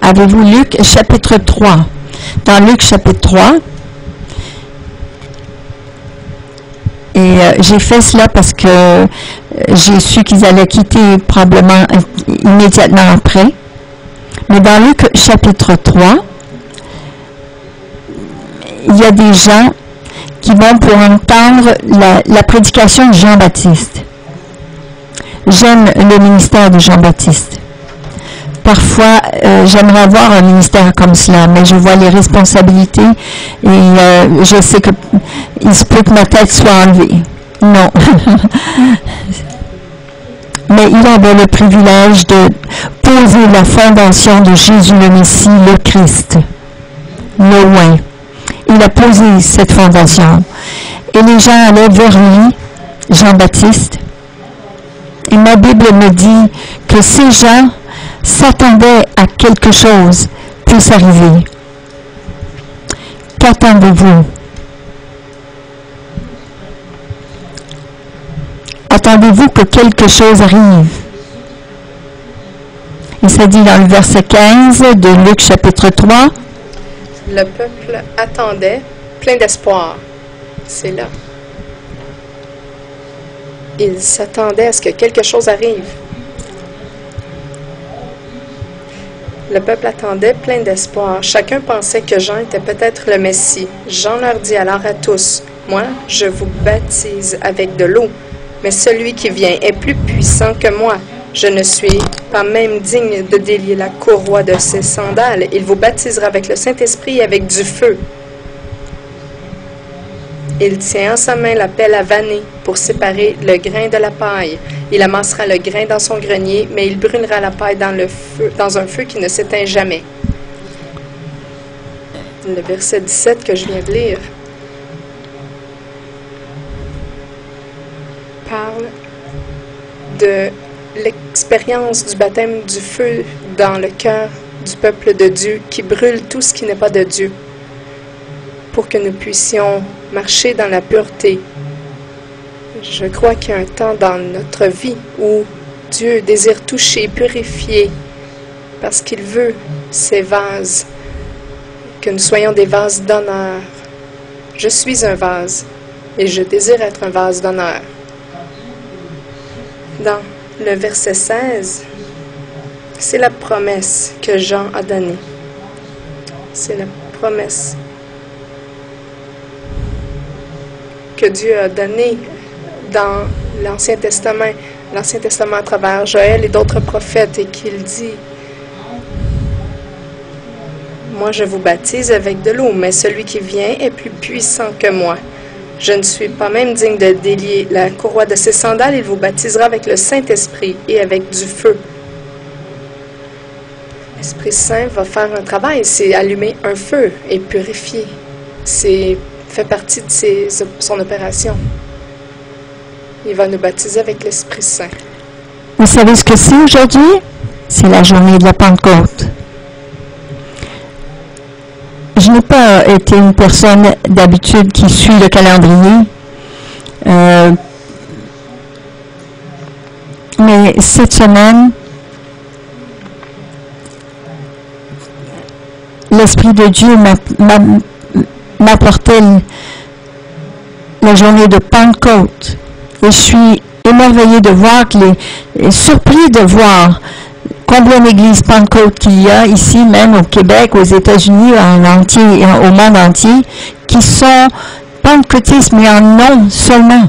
Avez-vous Luc chapitre 3? Dans Luc chapitre 3, et j'ai fait cela parce que j'ai su qu'ils allaient quitter probablement immédiatement après. Mais dans Luc chapitre 3, il y a des gens qui vont pour entendre la prédication de Jean-Baptiste. J'aime le ministère de Jean-Baptiste. Parfois, j'aimerais avoir un ministère comme cela, mais je vois les responsabilités et je sais qu'il se peut que ma tête soit enlevée. Non. Mais il avait le privilège de poser la fondation de Jésus le Messie, le Christ, le loin. Il a posé cette fondation. Et les gens allaient vers lui, Jean-Baptiste. Et ma Bible me dit que ces gens s'attendaient à quelque chose puisse arriver. Qu'attendez-vous? Attendez-vous que quelque chose arrive? Et ça dit dans le verset 15 de Luc chapitre 3. Le peuple attendait, plein d'espoir. C'est là. Il s'attendait à ce que quelque chose arrive. Le peuple attendait, plein d'espoir. Chacun pensait que Jean était peut-être le Messie. Jean leur dit alors à tous, « Moi, je vous baptise avec de l'eau, mais celui qui vient est plus puissant que moi. Je ne suis pas même digne de délier la courroie de ses sandales. Il vous baptisera avec le Saint-Esprit et avec du feu. » Il tient en sa main la pelle à vanner pour séparer le grain de la paille. Il amassera le grain dans son grenier, mais il brûlera la paille dans un feu qui ne s'éteint jamais. Le verset 17 que je viens de lire parle de l'expérience du baptême du feu dans le cœur du peuple de Dieu qui brûle tout ce qui n'est pas de Dieu pour que nous puissions marcher dans la pureté. Je crois qu'il y a un temps dans notre vie où Dieu désire toucher, purifier, parce qu'il veut ces vases, que nous soyons des vases d'honneur. Je suis un vase et je désire être un vase d'honneur. Dans le verset 16, c'est la promesse que Jean a donnée. C'est la promesse que Dieu a donnée dans l'Ancien Testament à travers Joël et d'autres prophètes, et qu'il dit, « Moi, je vous baptise avec de l'eau, mais celui qui vient est plus puissant que moi. Je ne suis pas même digne de délier la courroie de ses sandales. Il vous baptisera avec le Saint-Esprit et avec du feu. » L'Esprit Saint va faire un travail, c'est allumer un feu et purifier. C'est fait partie de son opération. Il va nous baptiser avec l'Esprit Saint. Vous savez ce que c'est aujourd'hui? C'est la journée de la Pentecôte. Je n'ai pas été une personne d'habitude qui suit le calendrier. Mais cette semaine, l'Esprit de Dieu m'apportait la journée de Pentecôte. Et je suis émerveillée de voir, surpris de voir combien d'églises Pentecôte qu'il y a ici, même au Québec, aux États-Unis, au monde entier, qui sont pentecôtistes, mais en nom seulement.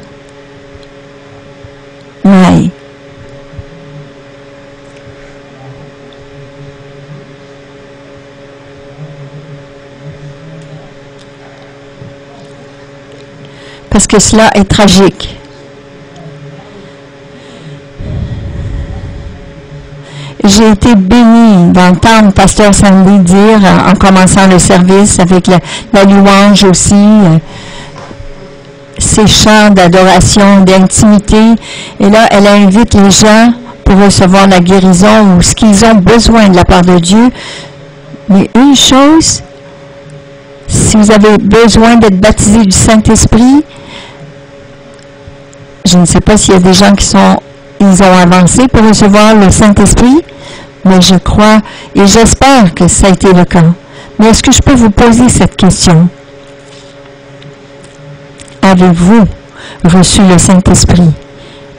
Mais parce que cela est tragique. J'ai été bénie d'entendre Pasteur Sandy dire, en commençant le service, avec la louange aussi, ces chants d'adoration, d'intimité. Et là, elle invite les gens pour recevoir la guérison ou ce qu'ils ont besoin de la part de Dieu. Mais une chose, si vous avez besoin d'être baptisé du Saint-Esprit, je ne sais pas s'il y a des gens ils ont avancé pour recevoir le Saint-Esprit, Mais je crois et j'espère que ça a été le cas. Mais est-ce que je peux vous poser cette question? Avez-vous reçu le Saint-Esprit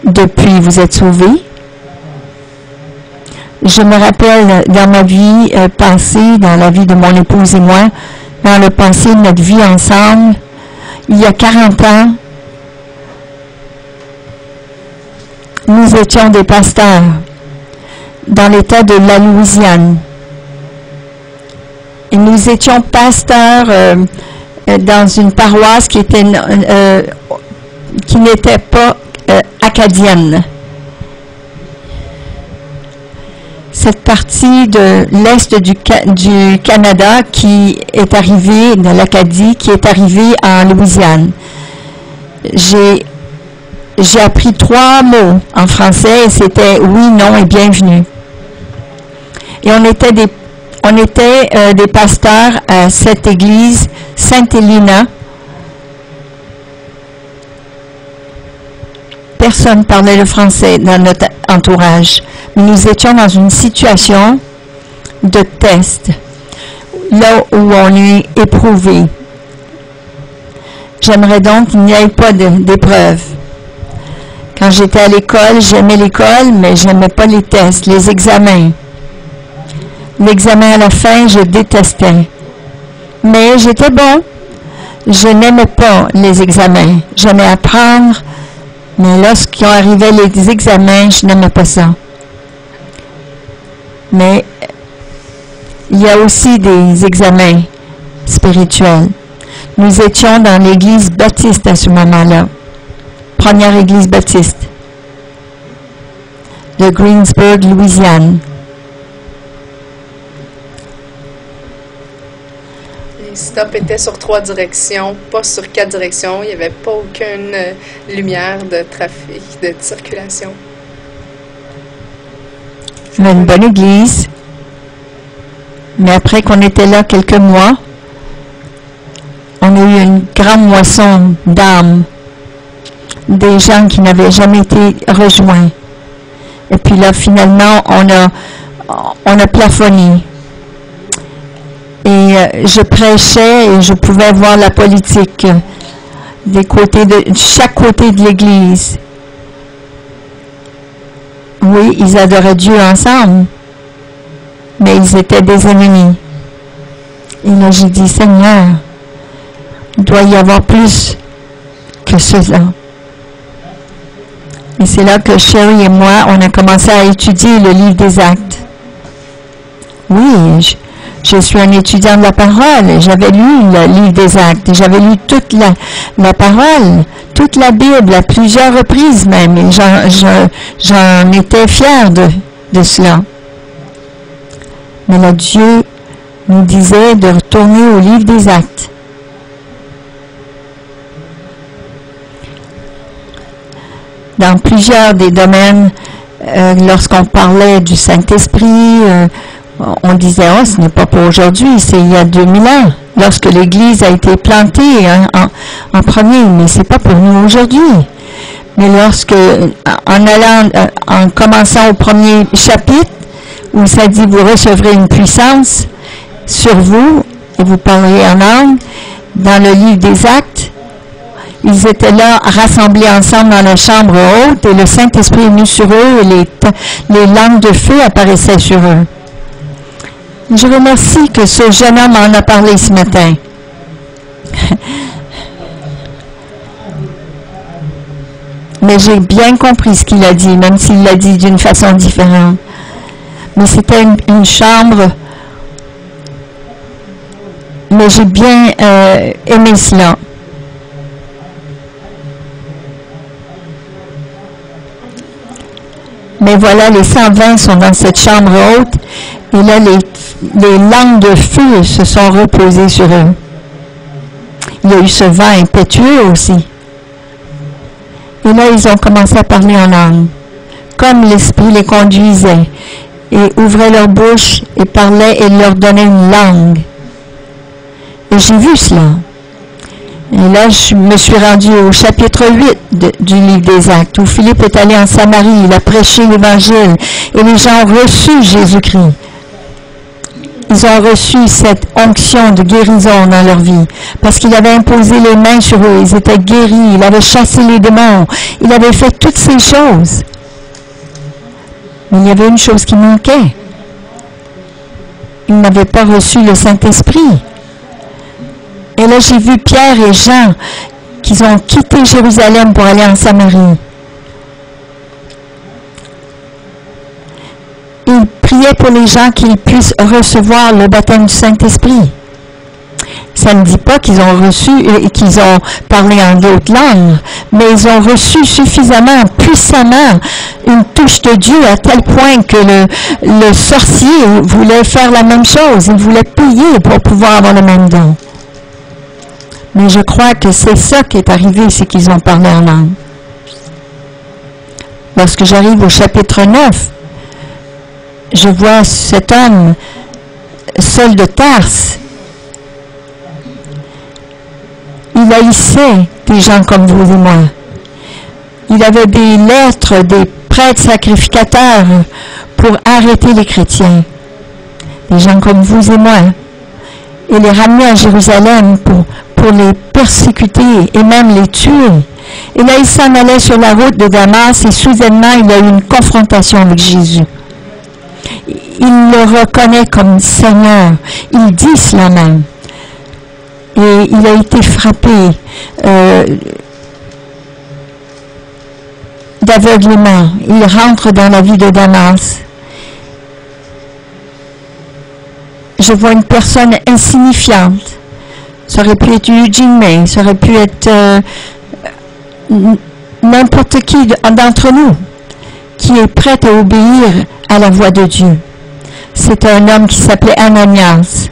depuis vous êtes sauvés? Je me rappelle dans ma vie passée, dans la vie de mon épouse et moi, dans le passé de notre vie ensemble, il y a 40 ans, nous étions des pasteurs dans l'État de la Louisiane. Et nous étions pasteurs dans une paroisse qui n'était pas acadienne. Cette partie de l'Est du Canada qui est arrivée, de l'Acadie, qui est arrivée en Louisiane. J'ai appris 3 mots en français et c'était oui, non et bienvenue. Et on était des pasteurs à cette église Sainte-Helena. Personne parlait le français dans notre entourage. Mais nous étions dans une situation de test, là où on est éprouvé. J'aimerais donc qu'il n'y ait pas d'épreuve. Quand j'étais à l'école, j'aimais l'école, mais je n'aimais pas les tests, les examens. L'examen à la fin, je détestais. Mais j'étais bon. Je n'aimais pas les examens. J'aimais apprendre, mais lorsqu'ils arrivaient les examens, je n'aimais pas ça. Mais il y a aussi des examens spirituels. Nous étions dans l'église baptiste à ce moment-là. Première église baptiste de Greensburg, Louisiane. Les stops étaient sur 3 directions, pas sur 4 directions. Il n'y avait pas aucune lumière de trafic, de circulation. On a une bonne église, mais après qu'on était là quelques mois, on a eu une grande moisson d'âmes, des gens qui n'avaient jamais été rejoints. Et puis là, finalement, on a plafonné. Et je prêchais et je pouvais voir la politique de chaque côté de l'église. Oui, ils adoraient Dieu ensemble, mais ils étaient des ennemis. Et là, j'ai dit, Seigneur, il doit y avoir plus que cela. Et c'est là que Sherry et moi, on a commencé à étudier le livre des Actes. Oui, je suis un étudiant de la parole. J'avais lu le livre des Actes. J'avais lu toute la parole, toute la Bible, à plusieurs reprises même. Et j'en étais fière de cela. Mais là, Dieu nous disait de retourner au livre des Actes. Dans plusieurs des domaines, lorsqu'on parlait du Saint-Esprit, on disait, oh, ce n'est pas pour aujourd'hui, c'est il y a 2000 ans, lorsque l'Église a été plantée en premier, mais c'est pas pour nous aujourd'hui. Mais en commençant au premier chapitre, où ça dit, vous recevrez une puissance sur vous, et vous parlerez en langue, dans le livre des Actes, ils étaient là, rassemblés ensemble dans la chambre haute, et le Saint-Esprit est venu sur eux, et les langues de feu apparaissaient sur eux. Je remercie que ce jeune homme en a parlé ce matin. Mais j'ai bien compris ce qu'il a dit, même s'il l'a dit d'une façon différente. Mais c'était une chambre, mais j'ai bien aimé cela. Mais voilà, les 120 sont dans cette chambre haute, et là, les langues de feu se sont reposées sur eux. Il y a eu ce vent impétueux aussi. Et là, ils ont commencé à parler en langue, comme l'Esprit les conduisait, et ouvrait leur bouche et parlait et leur donnait une langue. Et j'ai vu cela. Et là, je me suis rendue au chapitre 8 du livre des Actes, où Philippe est allé en Samarie, il a prêché l'Évangile, et les gens ont reçu Jésus-Christ. Ils ont reçu cette onction de guérison dans leur vie, parce qu'il avait imposé les mains sur eux, ils étaient guéris, il avait chassé les démons, il avait fait toutes ces choses. Mais il y avait une chose qui manquait. Ils n'avaient pas reçu le Saint-Esprit. Et là, j'ai vu Pierre et Jean qui ont quitté Jérusalem pour aller en Samarie. Ils priaient pour les gens qu'ils puissent recevoir le baptême du Saint-Esprit. Ça ne dit pas qu'ils ont reçu et qu'ils ont parlé en d'autres langues, mais ils ont reçu suffisamment, puissamment, une touche de Dieu à tel point que le sorcier voulait faire la même chose. Il voulait payer pour pouvoir avoir le même don. Mais je crois que c'est ça qui est arrivé, c'est qu'ils ont parlé en langue. Lorsque j'arrive au chapitre 9, je vois cet homme, Saul de Tarse. Il haïssait des gens comme vous et moi. Il avait des lettres des prêtres sacrificateurs pour arrêter les chrétiens. Des gens comme vous et moi. Et les ramener à Jérusalem pour les persécuter et même les tuer. Et là, il s'en allait sur la route de Damas et soudainement, il a eu une confrontation avec Jésus. Il le reconnaît comme Seigneur. Il dit cela même. Et il a été frappé d'aveuglement. Il rentre dans la vie de Damas. Je vois une personne insignifiante. Ça aurait pu être Eugene May, ça aurait pu être n'importe qui d'entre nous qui est prêt à obéir à la voix de Dieu. C'est un homme qui s'appelait Ananias.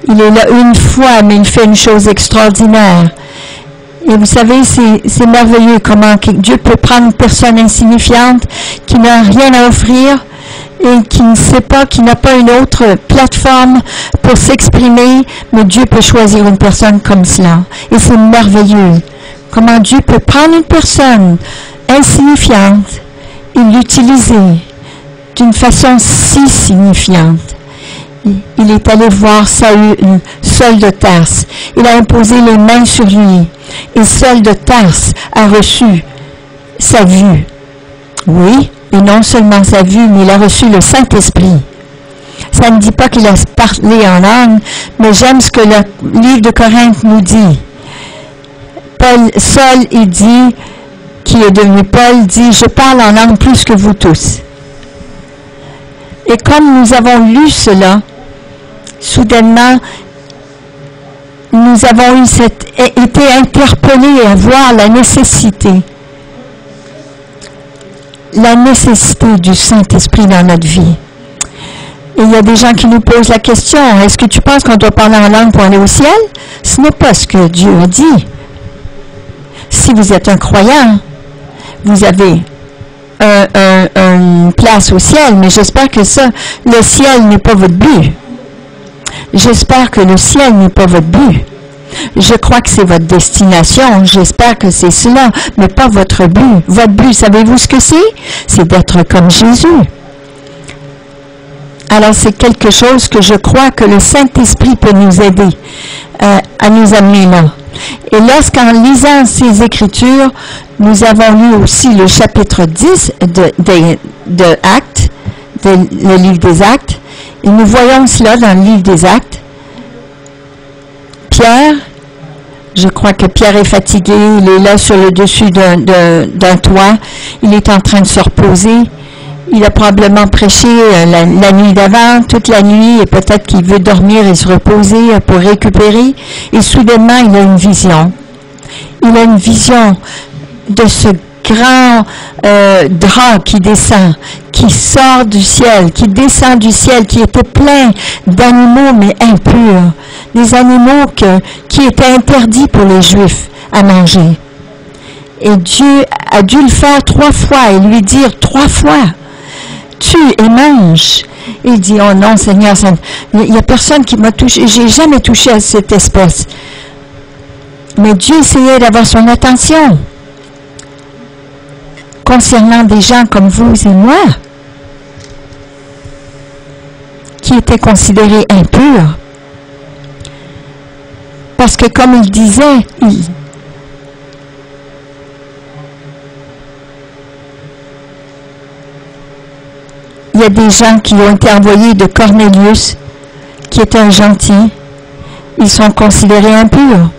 Il est là une fois, mais il fait une chose extraordinaire. Et vous savez, c'est merveilleux comment Dieu peut prendre une personne insignifiante qui n'a rien à offrir et qui ne sait pas, qui n'a pas une autre plateforme pour s'exprimer, mais Dieu peut choisir une personne comme cela. Et c'est merveilleux. Comment Dieu peut prendre une personne insignifiante et l'utiliser d'une façon si signifiante. Il est allé voir Saul de Tarse. Il a imposé les mains sur lui. Et Saul de Tarse a reçu sa vue. Oui, et non seulement sa vue, mais il a reçu le Saint-Esprit. Ça ne dit pas qu'il a parlé en langue, mais j'aime ce que le livre de Corinthe nous dit. Saul, il dit, qui est devenu Paul, dit, je parle en langue plus que vous tous. Et comme nous avons lu cela, soudainement, nous avons été interpellés à voir la nécessité du Saint-Esprit dans notre vie. Et il y a des gens qui nous posent la question, est-ce que tu penses qu'on doit parler en langue pour aller au ciel? Ce n'est pas ce que Dieu a dit. Si vous êtes un croyant, vous avez une place au ciel, mais j'espère que le ciel n'est pas votre but. J'espère que le ciel n'est pas votre but. Je crois que c'est votre destination. J'espère que c'est cela, mais pas votre but. Votre but, savez-vous ce que c'est? C'est d'être comme Jésus. Alors, c'est quelque chose que je crois que le Saint-Esprit peut nous aider à nous amener là. Et lorsqu'en lisant ces Écritures, nous avons lu aussi le chapitre 10 de Actes, le livre des Actes, et nous voyons cela dans le livre des Actes. Pierre, je crois que Pierre est fatigué, il est là sur le dessus d'un toit, il est en train de se reposer. Il a probablement prêché la nuit d'avant, toute la nuit, et peut-être qu'il veut dormir et se reposer pour récupérer. Et soudainement, il a une vision. Il a une vision de ce grand drap qui descend, qui sort du ciel, qui descend du ciel, qui était plein d'animaux, mais impurs. Des animaux qui étaient interdits pour les Juifs à manger. Et Dieu a dû le faire 3 fois et lui dire 3 fois. Tue et mange. Il dit, oh non, Seigneur, il n'y a personne qui m'a touché. J'ai jamais touché à cette espèce. Mais Dieu essayait d'avoir son attention concernant des gens comme vous et moi, qui étaient considérés impurs. Parce que comme il disait, il y a des gens qui ont été envoyés de Cornélius, qui est un gentil. Ils sont considérés impurs.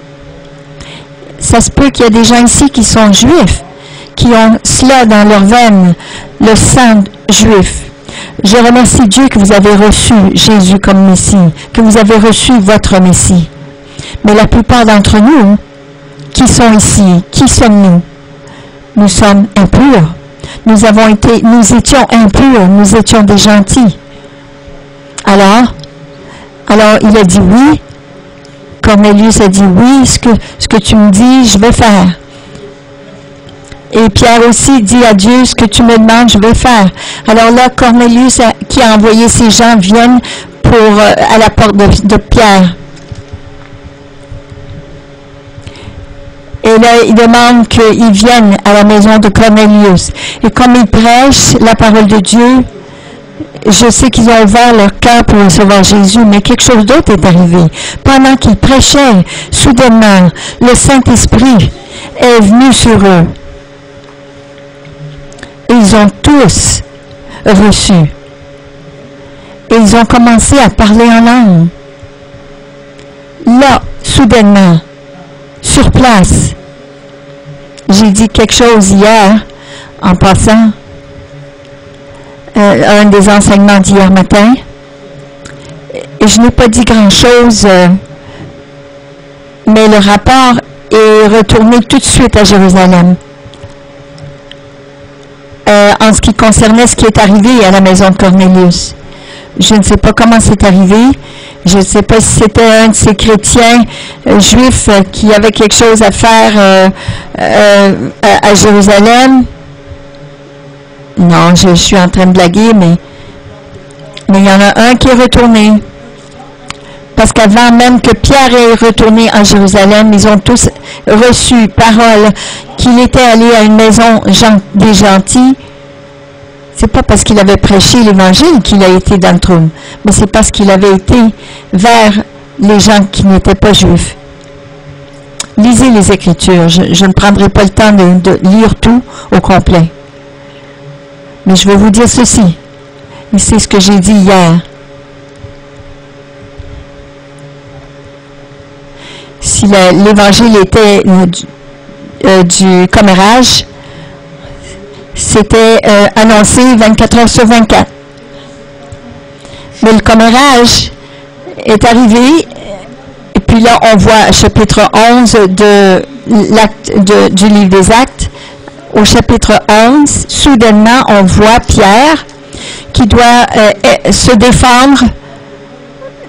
Ça se peut qu'il y a des gens ici qui sont juifs, qui ont cela dans leurs veines, le sang juif. Je remercie Dieu que vous avez reçu Jésus comme Messie, que vous avez reçu votre Messie. Mais la plupart d'entre nous, qui sont ici, qui sommes-nous? Nous sommes impurs. Nous étions impurs, nous étions des gentils. Alors il a dit oui. Cornélius a dit oui, ce que tu me dis, je vais faire. Et Pierre aussi dit à Dieu, ce que tu me demandes, je vais faire. Alors là, Cornélius, qui a envoyé ces gens, viennent à la porte de Pierre. Et là, il demande qu'ils viennent à la maison de Cornélius. Et comme ils prêchent la parole de Dieu, je sais qu'ils ont ouvert leur cœur pour recevoir Jésus, mais quelque chose d'autre est arrivé. Pendant qu'ils prêchaient, soudainement, le Saint-Esprit est venu sur eux. Ils ont tous reçu. Et ils ont commencé à parler en langue. Là, soudainement, sur place, j'ai dit quelque chose hier, en passant, un des enseignements d'hier matin, et je n'ai pas dit grand-chose, mais le rapport est retourné tout de suite à Jérusalem. En ce qui concernait ce qui est arrivé à la maison de Cornélius. Je ne sais pas comment c'est arrivé. Je ne sais pas si c'était un de ces chrétiens juifs qui avait quelque chose à faire à Jérusalem. Non, je suis en train de blaguer, mais il y en a un qui est retourné. Parce qu'avant même que Pierre ait retourné à Jérusalem, ils ont tous reçu parole qu'il était allé à une maison des gentils. C'est pas parce qu'il avait prêché l'Évangile qu'il a été dans le trône, mais c'est parce qu'il avait été vers les gens qui n'étaient pas juifs. Lisez les Écritures. Je ne prendrai pas le temps de lire tout au complet. Mais je vais vous dire ceci. Et c'est ce que j'ai dit hier. Si l'Évangile était du commérage, c'était annoncé 24 heures sur 24. Mais le commérage est arrivé, et puis là, on voit chapitre 11 du livre des Actes. Au chapitre 11, soudainement, on voit Pierre qui doit se défendre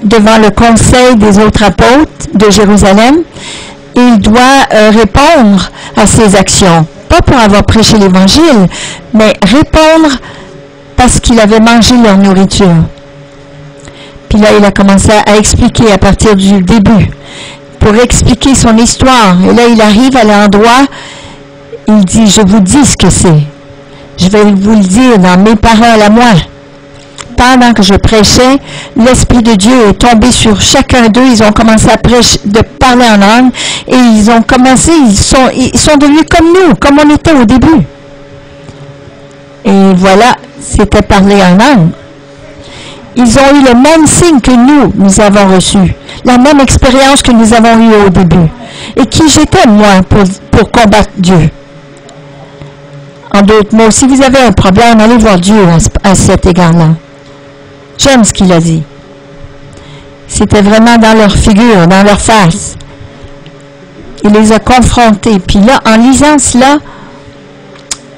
devant le conseil des autres apôtres de Jérusalem. Il doit répondre à ses actions. Pas pour avoir prêché l'Évangile, mais répondre parce qu'il avait mangé leur nourriture. Puis là, il a commencé à expliquer à partir du début, pour expliquer son histoire. Et là, il arrive à l'endroit, il dit, je vous dis ce que c'est. Je vais vous le dire dans mes paroles à moi. Pendant que je prêchais, l'Esprit de Dieu est tombé sur chacun d'eux. Ils ont commencé à prêcher, de parler en langue, et ils ont commencé, ils sont devenus comme nous, comme on était au début. Et voilà, c'était parler en langue. Ils ont eu le même signe que nous avons reçu, la même expérience que nous avons eue au début. Et qui j'étais, moi, pour combattre Dieu? En d'autres mots, si vous avez un problème, allez voir Dieu à cet égard-là. J'aime ce qu'il a dit. C'était vraiment dans leur figure, dans leur face. Il les a confrontés. Puis là, en lisant cela,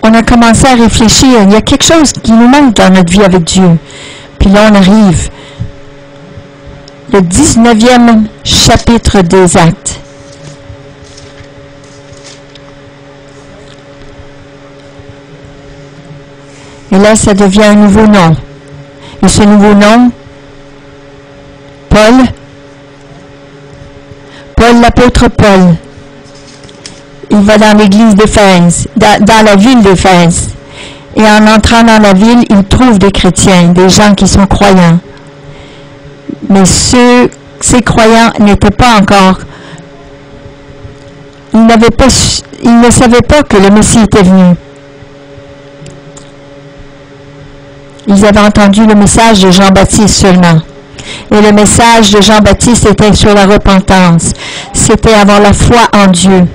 on a commencé à réfléchir. Il y a quelque chose qui nous manque dans notre vie avec Dieu. Puis là, on arrive. Le 19e chapitre des Actes. Et là, ça devient un nouveau nom. Et ce nouveau nom, Paul, l'apôtre Paul, il va dans l'église d'Éphèse, dans la ville d'Éphèse. Et en entrant dans la ville, il trouve des chrétiens, des gens qui sont croyants. Mais ces croyants n'étaient pas encore... Ils ne savaient pas que le Messie était venu. Ils avaient entendu le message de Jean-Baptiste seulement. Et le message de Jean-Baptiste était sur la repentance. C'était avoir la foi en Dieu.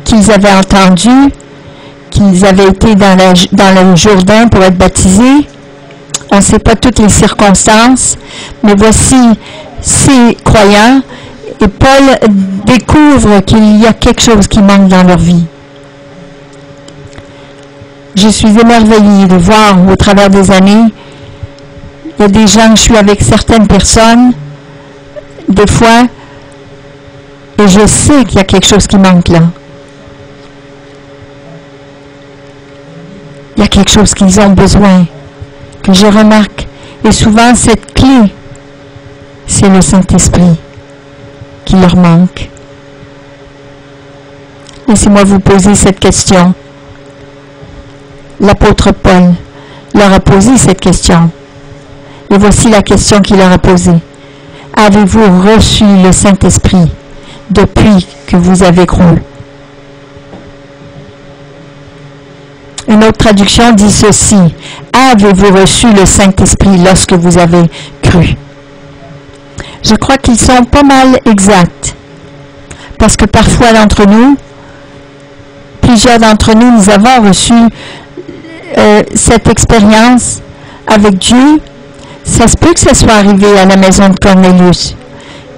Qu'ils avaient entendu, qu'ils avaient été dans le Jourdain pour être baptisés. On ne sait pas toutes les circonstances, mais voici ces croyants. Et Paul découvre qu'il y a quelque chose qui manque dans leur vie. Je suis émerveillée de voir au travers des années, il y a des gens, je suis avec certaines personnes, des fois, et je sais qu'il y a quelque chose qui manque là. Il y a quelque chose qu'ils ont besoin, que je remarque. Et souvent, cette clé, c'est le Saint-Esprit qui leur manque. Laissez-moi vous poser cette question. L'apôtre Paul leur a posé cette question. Et voici la question qu'il leur a posée. Avez-vous reçu le Saint-Esprit depuis que vous avez cru? Une autre traduction dit ceci. Avez-vous reçu le Saint-Esprit lorsque vous avez cru? Je crois qu'ils sont pas mal exacts. Parce que parfois d'entre nous, plusieurs d'entre nous, nous avons reçu cette expérience avec Dieu. Ça se peut que ça soit arrivé à la maison de Cornelius,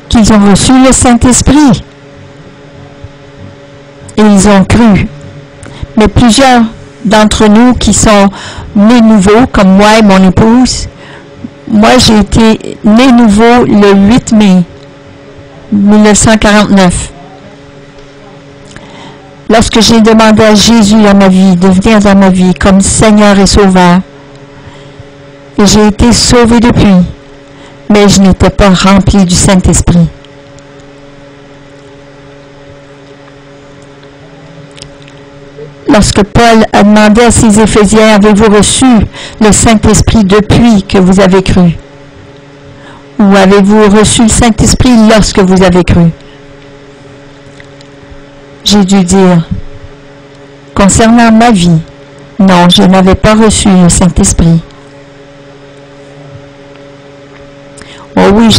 qu'ils ont reçu le Saint-Esprit. Et ils ont cru. Mais plusieurs d'entre nous qui sont nés nouveaux, comme moi et mon épouse, moi j'ai été né nouveau le 8 mai 1949. Lorsque j'ai demandé à Jésus dans ma vie, de venir dans ma vie comme Seigneur et Sauveur, et j'ai été sauvé depuis, mais je n'étais pas rempli du Saint-Esprit. Lorsque Paul a demandé à ses Éphésiens, avez-vous reçu le Saint-Esprit depuis que vous avez cru? Ou avez-vous reçu le Saint-Esprit lorsque vous avez cru? J'ai dû dire, concernant ma vie, non, je n'avais pas reçu le Saint-Esprit. Oh oui,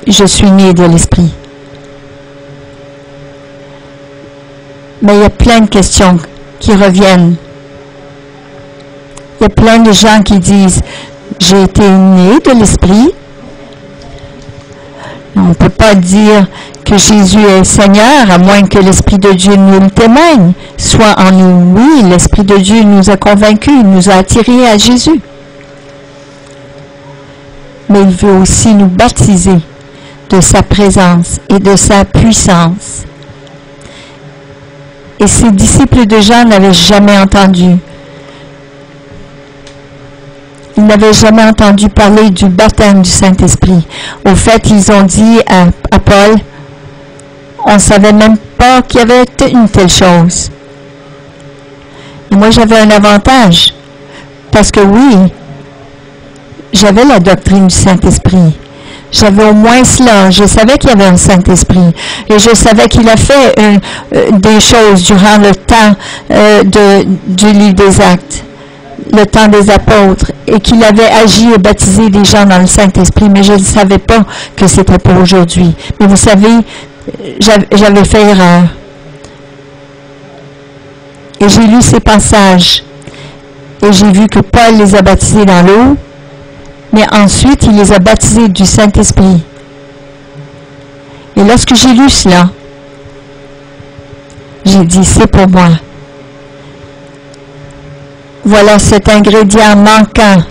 je suis né de l'Esprit. Mais il y a plein de questions qui reviennent. Il y a plein de gens qui disent, j'ai été né de l'Esprit. On ne peut pas dire que Jésus est Seigneur, à moins que l'Esprit de Dieu nous le témoigne. Soit en nous, oui, l'Esprit de Dieu nous a convaincus, nous a attirés à Jésus. Mais il veut aussi nous baptiser de sa présence et de sa puissance. Et ces disciples de Jean n'avaient jamais entendu. Ils n'avaient jamais entendu parler du baptême du Saint-Esprit. Au fait, ils ont dit à Paul, on ne savait même pas qu'il y avait une telle chose. Et moi, j'avais un avantage. Parce que oui, j'avais la doctrine du Saint-Esprit. J'avais au moins cela. Je savais qu'il y avait un Saint-Esprit. Et je savais qu'il a fait des choses durant le temps du livre des Actes, le temps des apôtres, et qu'il avait agi et baptisé des gens dans le Saint-Esprit. Mais je ne savais pas que c'était pour aujourd'hui. Mais vous savez, j'avais fait erreur. Et j'ai lu ces passages. Et j'ai vu que Paul les a baptisés dans l'eau. Mais ensuite, il les a baptisés du Saint-Esprit. Et lorsque j'ai lu cela, j'ai dit, c'est pour moi. Voilà cet ingrédient manquant,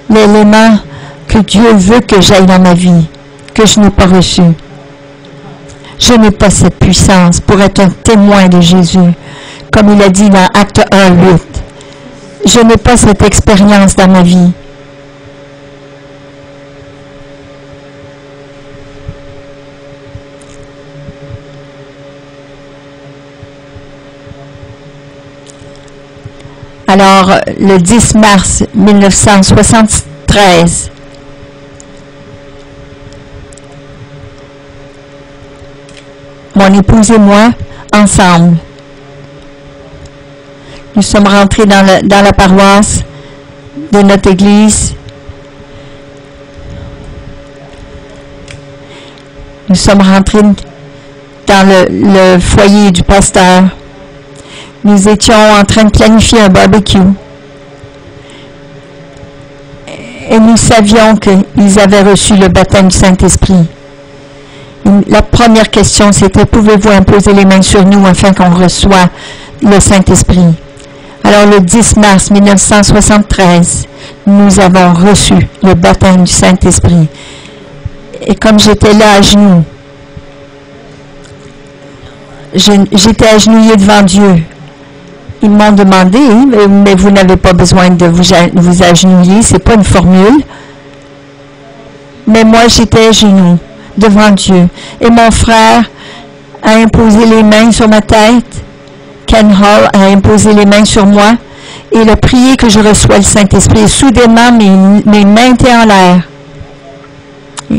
l'élément que Dieu veut que j'aille dans ma vie, que je n'ai pas reçu. Je n'ai pas cette puissance pour être un témoin de Jésus, comme il a dit dans Acte 1:8. Je n'ai pas cette expérience dans ma vie. Alors, le 10 mars 1973, mon épouse et moi, ensemble, nous sommes rentrés dans la paroisse de notre église. Nous sommes rentrés dans le foyer du pasteur. Nous étions en train de planifier un barbecue. Et nous savions qu'ils avaient reçu le baptême du Saint-Esprit. La première question, c'était: pouvez-vous imposer les mains sur nous afin qu'on reçoive le Saint-Esprit? Alors, le 10 mars 1973, nous avons reçu le baptême du Saint-Esprit. Et comme j'étais là à genoux, j'étais agenouillée devant Dieu. Ils m'ont demandé: mais vous n'avez pas besoin de vous agenouiller, c'est pas une formule. Mais moi, j'étais à genoux devant Dieu. Et mon frère a imposé les mains sur ma tête. Ken Hall a imposé les mains sur moi. Et il a prié que je reçoive le Saint-Esprit. Et soudainement, mes mains étaient en l'air.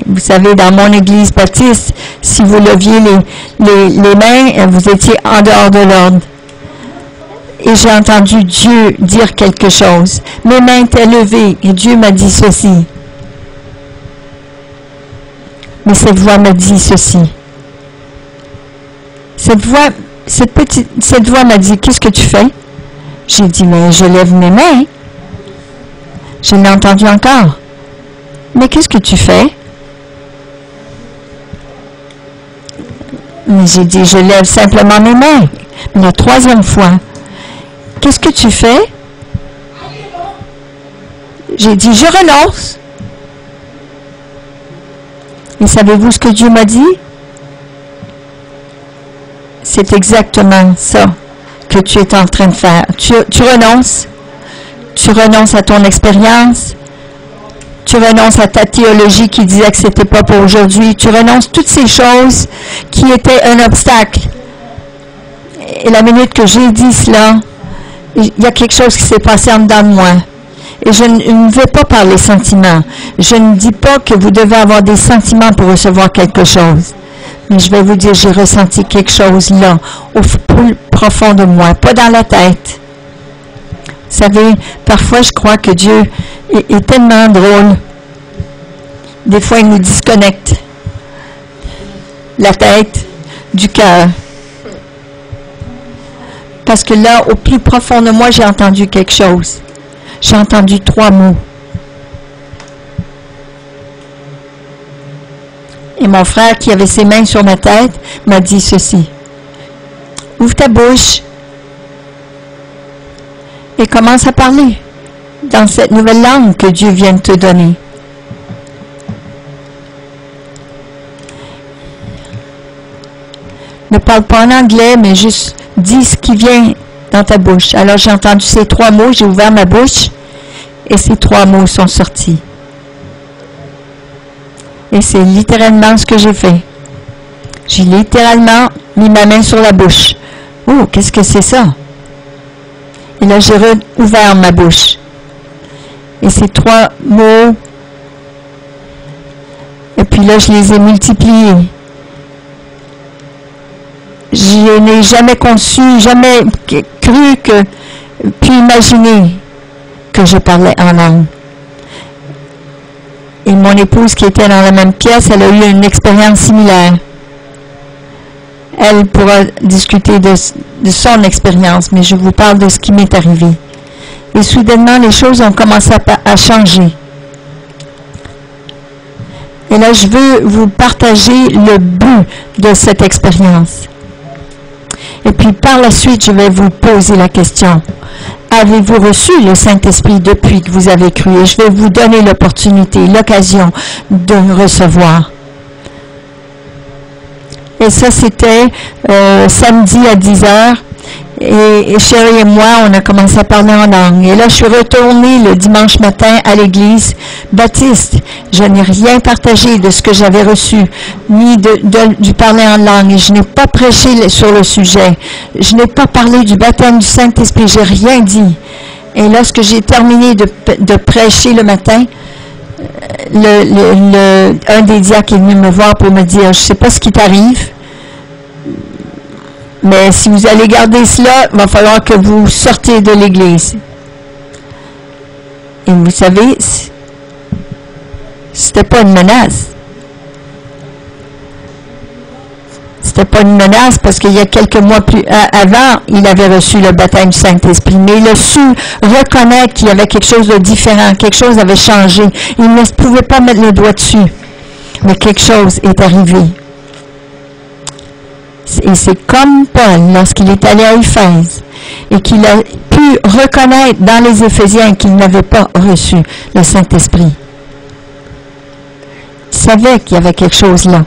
Vous savez, dans mon église baptiste, si vous leviez les mains, vous étiez en dehors de l'ordre. Et j'ai entendu Dieu dire quelque chose. Mes mains étaient levées et Dieu m'a dit ceci. Mais cette voix m'a dit ceci. Cette voix m'a dit: qu'est-ce que tu fais? J'ai dit: mais je lève mes mains. Je l'ai entendu encore. Mais qu'est-ce que tu fais? Mais j'ai dit: je lève simplement mes mains. La troisième fois: qu'est-ce que tu fais? J'ai dit: je renonce. Et savez-vous ce que Dieu m'a dit? C'est exactement ça que tu es en train de faire. Tu renonces. Tu renonces à ton expérience. Tu renonces à ta théologie qui disait que c'était pas pour aujourd'hui. Tu renonces toutes ces choses qui étaient un obstacle. Et la minute que j'ai dit cela, il y a quelque chose qui s'est passé en dedans de moi. Et je ne vais pas parler sentiments. Je ne dis pas que vous devez avoir des sentiments pour recevoir quelque chose. Mais je vais vous dire, j'ai ressenti quelque chose là, au plus profond de moi, pas dans la tête. Vous savez, parfois je crois que Dieu est tellement drôle. Des fois, il nous disconnecte la tête du cœur. Parce que là, au plus profond de moi, j'ai entendu quelque chose. J'ai entendu 3 mots. Et mon frère, qui avait ses mains sur ma tête, m'a dit ceci: ouvre ta bouche et commence à parler dans cette nouvelle langue que Dieu vient de te donner. Ne parle pas en anglais, mais juste dis ce qui vient dans ta bouche. Alors j'ai entendu ces 3 mots, j'ai ouvert ma bouche et ces 3 mots sont sortis. Et c'est littéralement ce que j'ai fait. J'ai littéralement mis ma main sur la bouche. Oh, qu'est-ce que c'est ça? Et là, j'ai ouvert ma bouche. Et ces 3 mots, et puis là, je les ai multipliés. Je n'ai jamais conçu, jamais cru puis imaginé que je parlais en langue. Et mon épouse qui était dans la même pièce, elle a eu une expérience similaire. Elle pourra discuter de son expérience, mais je vous parle de ce qui m'est arrivé. Et soudainement, les choses ont commencé à changer. Et là, je veux vous partager le but de cette expérience. Et puis, par la suite, je vais vous poser la question: avez-vous reçu le Saint-Esprit depuis que vous avez cru? Et je vais vous donner l'opportunité, l'occasion de recevoir. Et ça, c'était samedi à 10h. Et Chérie et moi, on a commencé à parler en langue. Et là, je suis retournée le dimanche matin à l'église baptiste. Je n'ai rien partagé de ce que j'avais reçu, ni du parler en langue. Et je n'ai pas prêché sur le sujet. Je n'ai pas parlé du baptême du Saint-Esprit. J'ai rien dit. Et lorsque j'ai terminé de prêcher le matin, un des diacres est venu me voir pour me dire, je ne sais pas ce qui t'arrive, mais si vous allez garder cela, il va falloir que vous sortiez de l'église. Et vous savez, c'était pas une menace. C'était pas une menace parce qu'il y a quelques mois plus avant, il avait reçu le baptême du Saint-Esprit. Mais il a su reconnaître qu'il y avait quelque chose de différent, quelque chose avait changé. Il ne pouvait pas mettre le doigt dessus. Mais quelque chose est arrivé. Et c'est comme Paul, lorsqu'il est allé à Éphèse, et qu'il a pu reconnaître dans les Éphésiens qu'il n'avait pas reçu le Saint-Esprit. Il savait qu'il y avait quelque chose là.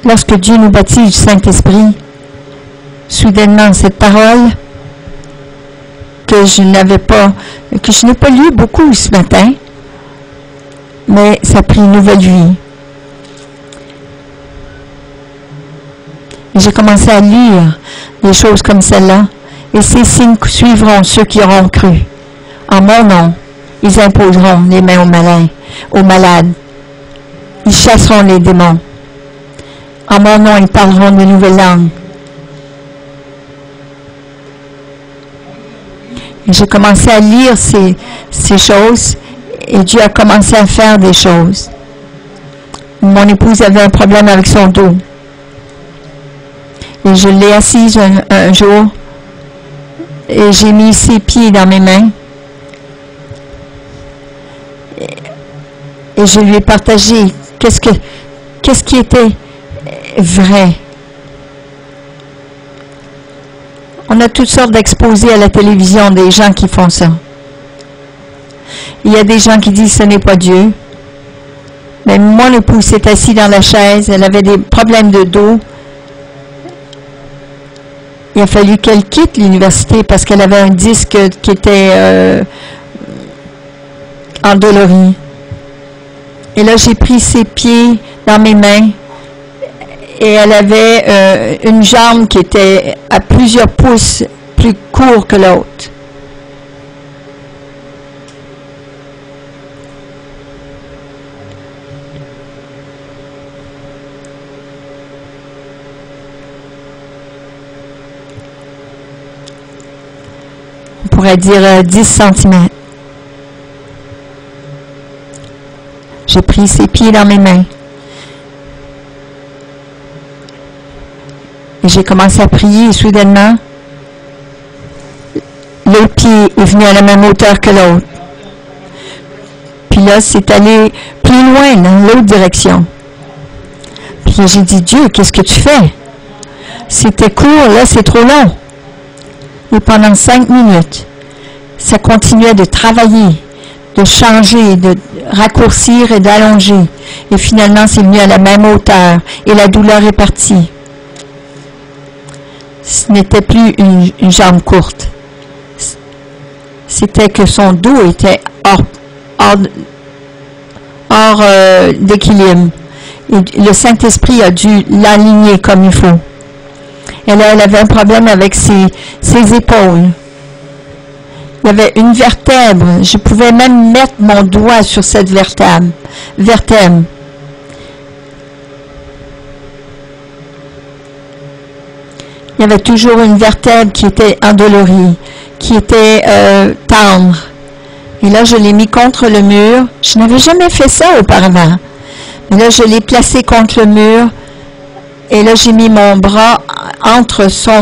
Lorsque Dieu nous baptise du Saint-Esprit, soudainement, cette parole que je n'ai pas lue beaucoup ce matin, mais ça a pris une nouvelle vie. Et j'ai commencé à lire des choses comme celle-là. Et ces signes suivront ceux qui auront cru. En mon nom, ils imposeront les mains aux malades. Ils chasseront les démons. En mon nom, ils parleront de nouvelles langues. Et j'ai commencé à lire ces choses et Dieu a commencé à faire des choses. Mon épouse avait un problème avec son dos. Et je l'ai assise un jour et j'ai mis ses pieds dans mes mains et je lui ai partagé qu'est-ce qui était vrai. On a toutes sortes d'exposés à la télévision des gens qui font ça. Il y a des gens qui disent ce n'est pas Dieu. Mais mon épouse s'est assise dans la chaise, elle avait des problèmes de dos. Il a fallu qu'elle quitte l'université parce qu'elle avait un disque qui était endolori. Et là, j'ai pris ses pieds dans mes mains et elle avait une jambe qui était à plusieurs pouces plus court que l'autre. On pourrait dire 10 cm. J'ai pris ses pieds dans mes mains. Et j'ai commencé à prier et soudainement, le pied est venu à la même hauteur que l'autre. Puis là, c'est allé plus loin dans l'autre direction. Puis j'ai dit, Dieu, qu'est-ce que tu fais? C'était court, là, c'est trop long. Et pendant 5 minutes, ça continuait de travailler, de changer, de raccourcir et d'allonger. Et finalement, c'est venu à la même hauteur et la douleur est partie. Ce n'était plus une jambe courte. C'était que son dos était hors d'équilibre. Et le Saint-Esprit a dû l'aligner comme il faut. Elle avait un problème avec ses épaules. Il y avait une vertèbre. Je pouvais même mettre mon doigt sur cette vertèbre. Il y avait toujours une vertèbre qui était endolorie, qui était tendre. Et là, je l'ai mis contre le mur. Je n'avais jamais fait ça auparavant. Mais là, je l'ai placé contre le mur. Et là, j'ai mis mon bras entre son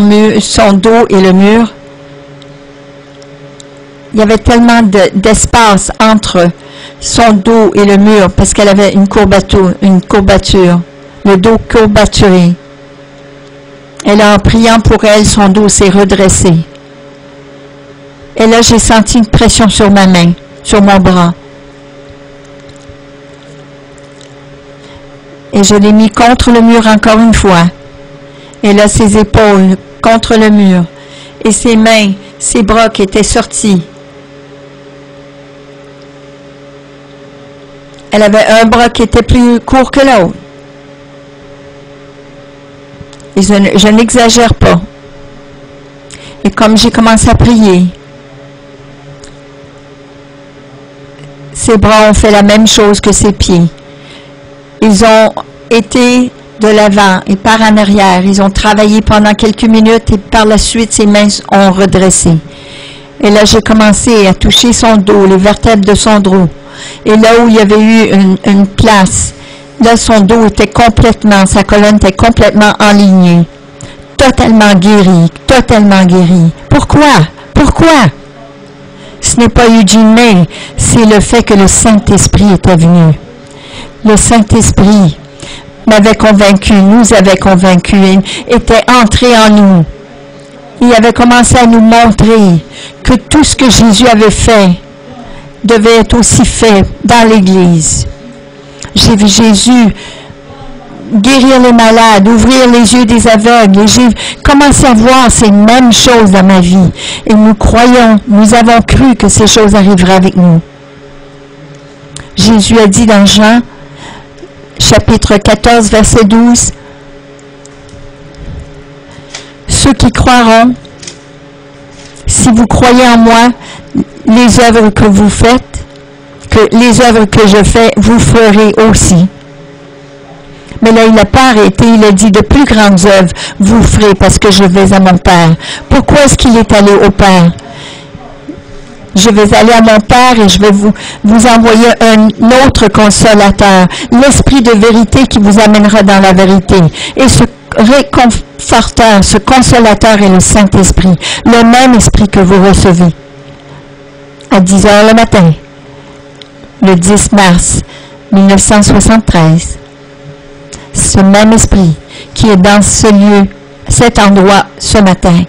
dos et le mur. Il y avait tellement d'espace entre son dos et le mur parce qu'elle avait une courbature, le dos courbaturé. Et là, en priant pour elle, son dos s'est redressé. Et là, j'ai senti une pression sur ma main, sur mon bras. Et je l'ai mis contre le mur encore une fois. Et là, ses épaules contre le mur. Et ses mains, ses bras qui étaient sortis. Elle avait un bras qui était plus court que l'autre. Et je n'exagère pas. Et comme j'ai commencé à prier, ses bras ont fait la même chose que ses pieds. Ils ont été de l'avant et par en arrière. Ils ont travaillé pendant quelques minutes et par la suite, ses mains ont redressé. Et là, j'ai commencé à toucher son dos, les vertèbres de son dos. Et là où il y avait eu une place, là, son dos était complètement, sa colonne était complètement enlignée. Totalement guéri, totalement guéri. Pourquoi? Pourquoi? Ce n'est pas Eugene May, c'est le fait que le Saint-Esprit était venu. Le Saint-Esprit m'avait convaincu, nous avait convaincus, était entré en nous. Il avait commencé à nous montrer que tout ce que Jésus avait fait devait être aussi fait dans l'Église. J'ai vu Jésus guérir les malades, ouvrir les yeux des aveugles. Et j'ai commencé à voir ces mêmes choses dans ma vie. Et nous croyons, nous avons cru que ces choses arriveraient avec nous. Jésus a dit dans Jean, chapitre 14, verset 12, « Ceux qui croiront, si vous croyez en moi, les œuvres que vous faites, que les œuvres que je fais, vous ferez aussi. » Mais là, il n'a pas arrêté, il a dit, de plus grandes œuvres, vous ferez parce que je vais à mon Père. Pourquoi est-ce qu'il est allé au Père? Je vais aller à mon Père et je vais vous envoyer un autre consolateur, l'Esprit de vérité qui vous amènera dans la vérité. Et ce réconforteur, ce consolateur est le Saint-Esprit, le même Esprit que vous recevez. À 10 heures le matin, le 10 mars 1973. Ce même Esprit qui est dans ce lieu, cet endroit, ce matin.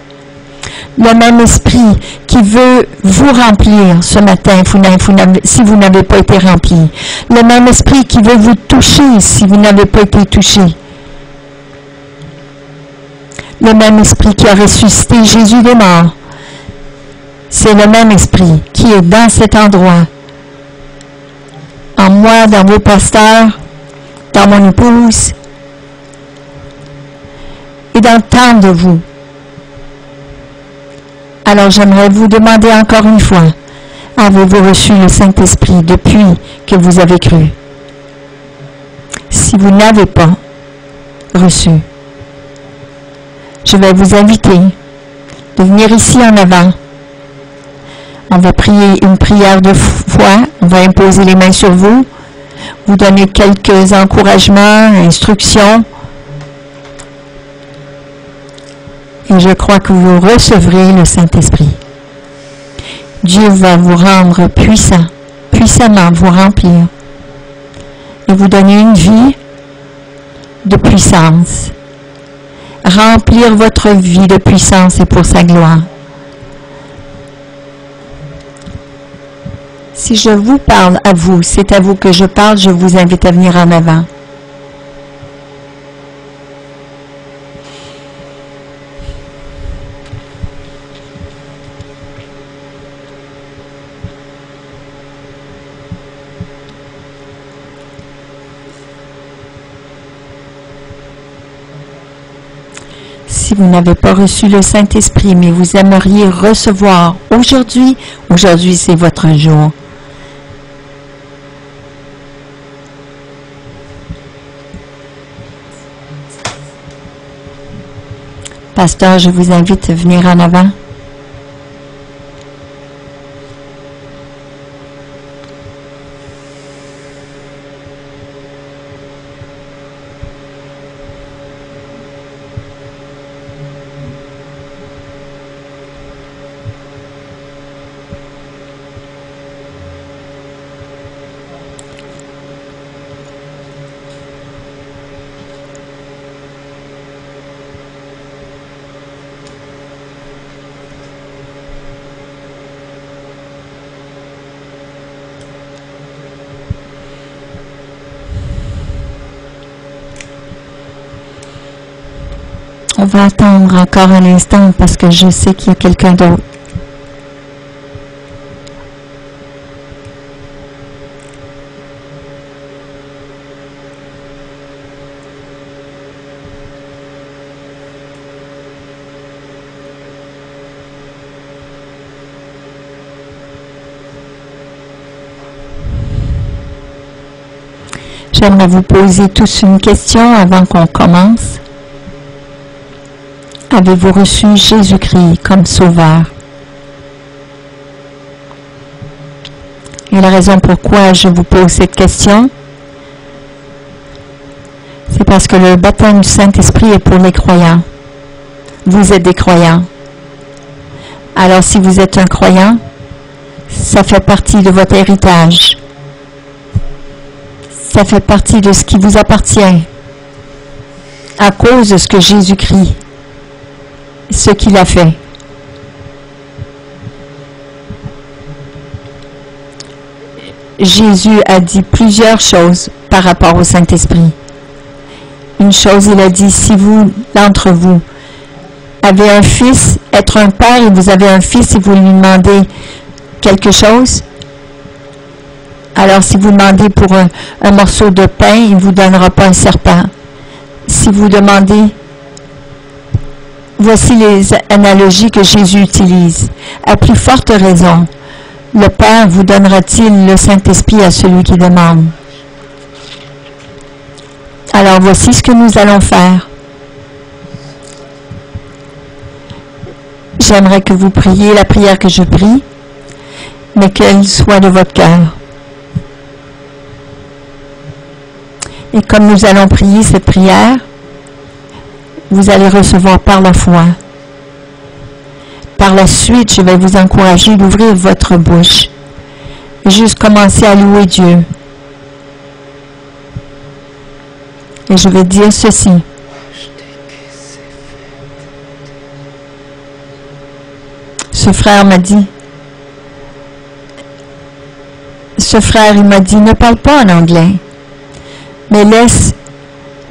Le même Esprit qui veut vous remplir ce matin si vous n'avez pas été rempli. Le même Esprit qui veut vous toucher si vous n'avez pas été touché. Le même Esprit qui a ressuscité Jésus des morts. C'est le même Esprit qui est dans cet endroit. En moi, dans vos pasteurs, dans mon épouse et dans tant de vous. Alors j'aimerais vous demander encore une fois, avez-vous reçu le Saint-Esprit depuis que vous avez cru? Si vous n'avez pas reçu, je vais vous inviter de venir ici en avant. On va prier une prière de foi, on va imposer les mains sur vous, vous donner quelques encouragements, instructions. Et je crois que vous recevrez le Saint-Esprit. Dieu va vous rendre puissant, puissamment vous remplir et vous donner une vie de puissance. Remplir votre vie de puissance et pour sa gloire. Si je vous parle à vous, c'est à vous que je parle, je vous invite à venir en avant. Si vous n'avez pas reçu le Saint-Esprit, mais vous aimeriez recevoir aujourd'hui c'est votre jour. Pasteur, je vous invite à venir en avant. On va attendre encore un instant parce que je sais qu'il y a quelqu'un d'autre. J'aimerais vous poser tous une question avant qu'on commence. Avez-vous reçu Jésus-Christ comme sauveur? Et la raison pourquoi je vous pose cette question, c'est parce que le baptême du Saint-Esprit est pour les croyants. Vous êtes des croyants. Alors si vous êtes un croyant, ça fait partie de votre héritage. Ça fait partie de ce qui vous appartient. À cause de ce que Jésus-Christ, ce qu'il a fait. Jésus a dit plusieurs choses par rapport au Saint-Esprit. Une chose, il a dit, si vous, d'entre vous, avez un fils, être un père et vous avez un fils et vous lui demandez quelque chose, alors si vous demandez pour un morceau de pain, il ne vous donnera pas un serpent. Si vous demandez, voici les analogies que Jésus utilise. À plus forte raison, le Père vous donnera-t-il le Saint-Esprit à celui qui demande. Alors voici ce que nous allons faire. J'aimerais que vous priez la prière que je prie, mais qu'elle soit de votre cœur. Et comme nous allons prier cette prière, vous allez recevoir par la foi. Par la suite, je vais vous encourager d'ouvrir votre bouche et juste commencer à louer Dieu. Et je vais dire ceci. Ce frère, il m'a dit, ne parle pas en anglais, mais laisse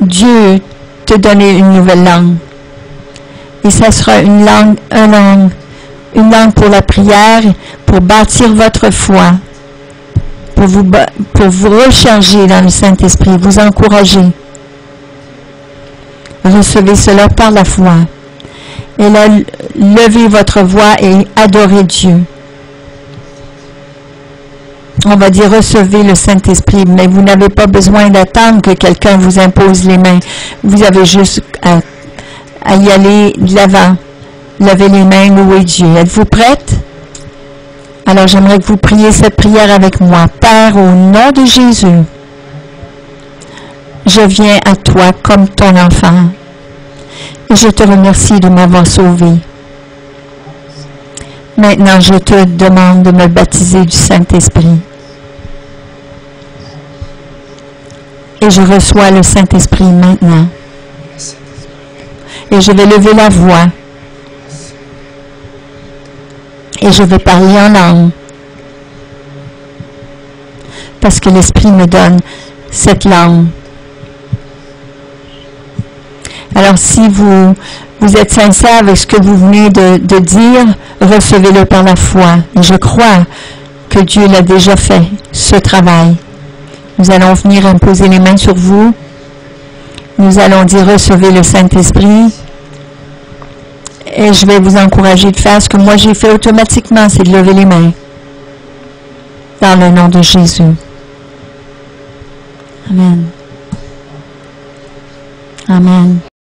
Dieu te donner une nouvelle langue. Et ça sera une langue pour la prière, pour bâtir votre foi, pour vous recharger dans le Saint-Esprit, vous encourager. Recevez cela par la foi. Et là, levez votre voix et adorez Dieu. On va dire recevez le Saint-Esprit, mais vous n'avez pas besoin d'attendre que quelqu'un vous impose les mains. Vous avez juste à y aller de l'avant. Levez les mains, louez Dieu. Êtes-vous prête? Alors j'aimerais que vous priez cette prière avec moi. Père, au nom de Jésus, je viens à toi comme ton enfant. Et je te remercie de m'avoir sauvé. Maintenant, je te demande de me baptiser du Saint-Esprit. Et je reçois le Saint-Esprit maintenant. Et je vais lever la voix. Et je vais parler en langue. Parce que l'Esprit me donne cette langue. Alors, si vous êtes sincère avec ce que vous venez de dire, recevez-le par la foi. Et je crois que Dieu l'a déjà fait, ce travail. Nous allons venir imposer les mains sur vous. Nous allons dire, recevez le Saint-Esprit. Et je vais vous encourager de faire ce que moi j'ai fait automatiquement, c'est de lever les mains. Dans le nom de Jésus. Amen. Amen.